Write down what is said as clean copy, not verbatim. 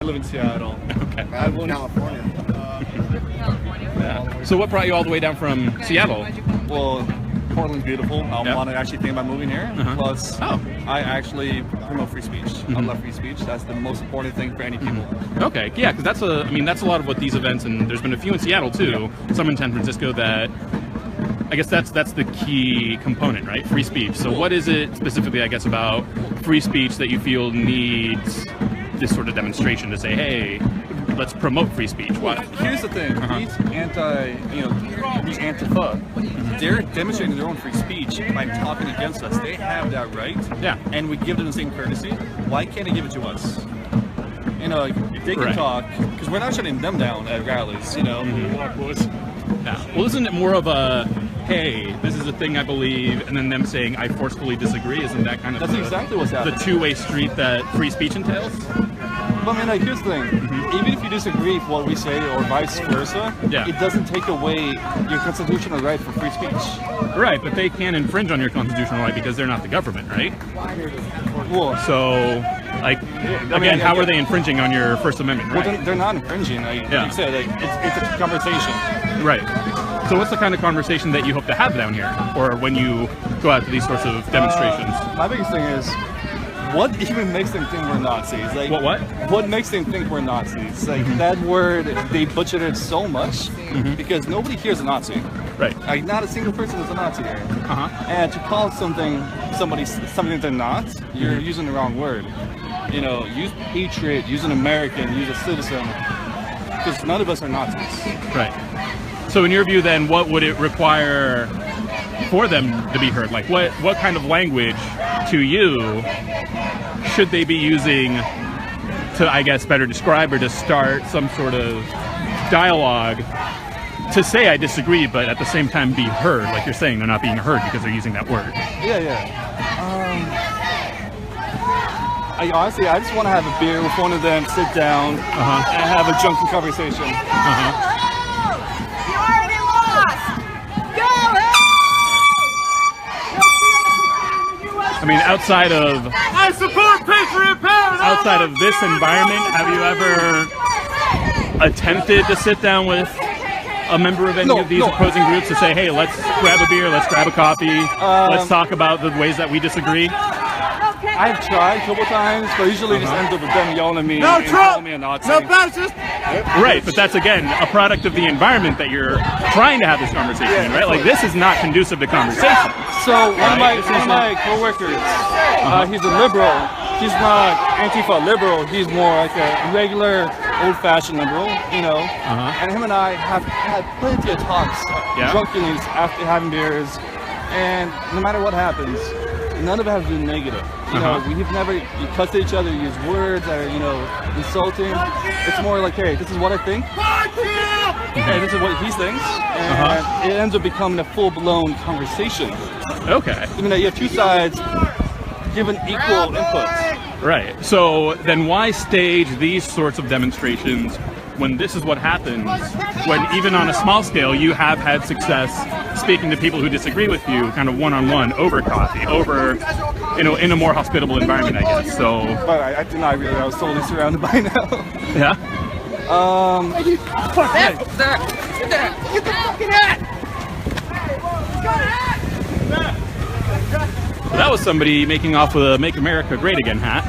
I live in Seattle. Okay. I live in California. Yeah. So what brought you all the way down from Seattle? Well, Portland's beautiful. I Yeah. want to actually think about moving here. Plus, I actually promote free speech. I love free speech. That's the most important thing for any people. Okay, yeah, because that's a lot of what these events, and there's been a few in Seattle too, some in San Francisco, that I guess that's the key component, right? Free speech. So what is it specifically, I guess, about free speech that you feel needs this sort of demonstration to say, hey, let's promote free speech? Well, here's the thing: these these Antifa, they're demonstrating their own free speech by talking against us. They have that right. Yeah. And we give them the same courtesy. Why can't they give it to us? You know, if they can talk, because we're not shutting them down at rallies. You know. Yeah. Well, isn't it more of a, hey, this is a thing I believe, and then them saying, I forcefully disagree? Isn't that kind of exactly what's happening. The two-way street that free speech entails? But I mean, like, here's the thing. Even if you disagree with what we say or vice versa, it doesn't take away your constitutional right for free speech. Right, but they can infringe on your constitutional right because they're not the government, right? Well, so, like, again, how are they infringing on your First Amendment right? Well, they're not infringing. Like you said, like, it's a conversation. Right. So what's the kind of conversation that you hope to have down here, or when you go out to these sorts of demonstrations? My biggest thing is, what even makes them think we're Nazis? Like, what makes them think we're Nazis? Like, that word, they butchered it so much because nobody here is a Nazi. Right. Like, not a single person is a Nazi here. And to call something they're not, you're using the wrong word. You know, use patriot, use an American, use a citizen, because none of us are Nazis. Right. So in your view, then, what would it require for them to be heard? Like, what kind of language, to you, should they be using to, I guess, better describe or to start some sort of dialogue to say I disagree, but at the same time be heard? Like you're saying, they're not being heard because they're using that word. Honestly, I just want to have a beer with one of them, sit down, and have a drunken conversation. I mean, outside of this environment, have you ever attempted to sit down with a member of any of these opposing groups to say, hey, let's grab a beer, let's grab a coffee, let's talk about the ways that we disagree? I've tried a couple times, but usually just ends up with them yelling at me and calling me a Nazi. Right, but that's, again, a product of the environment that you're trying to have this conversation in, right? Like, this is not conducive to conversation. So one of my co-workers, he's a liberal. He's not Antifa liberal. He's more like a regular, old-fashioned liberal, you know. And him and I have had plenty of talks, drunkenly after having beers, and no matter what happens, none of it has been negative. You know, we've never cussed at each other, used words that are, you know, insulting. It's more like, hey, this is what I think. Hey, this is what he thinks. And it ends up becoming a full-blown conversation. Okay. I mean, you have two sides given equal input. Right. So then why stage these sorts of demonstrations when this is what happens, when even on a small scale you have had success speaking to people who disagree with you kind of one-on-one over coffee, over, you know, in a more hospitable environment, I guess. So but I did not really, I was totally surrounded by now. Yeah? Get the fucking hat! That was somebody making off with a Make America Great Again hat.